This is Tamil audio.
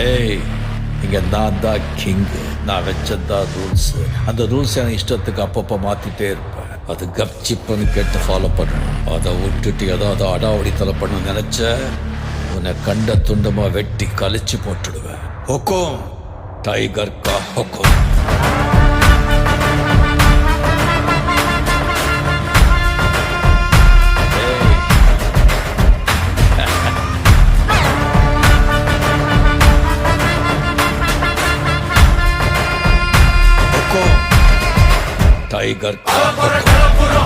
ஏய், இங்க நான் தான் கிங்கு. நான் வச்சதான் ரூல்ஸ். அந்த ரூல்ஸ் எனக்கு இஷ்டத்துக்கு அப்பப்போ மாத்திட்டே இருப்பேன். அது கப்சிப்புன்னு கேட்டு ஃபாலோ பண்ணணும். அதை விட்டுட்டு ஏதாவது அடாவடித்தலை பண்ண நினைச்ச உன்னை கண்ட துண்டமா வெட்டி கழிச்சு போட்டுடுவேன். ஹொக்கும், டைகர் கா ஹொக்கும். டைகர் கா ஹொக்கும்.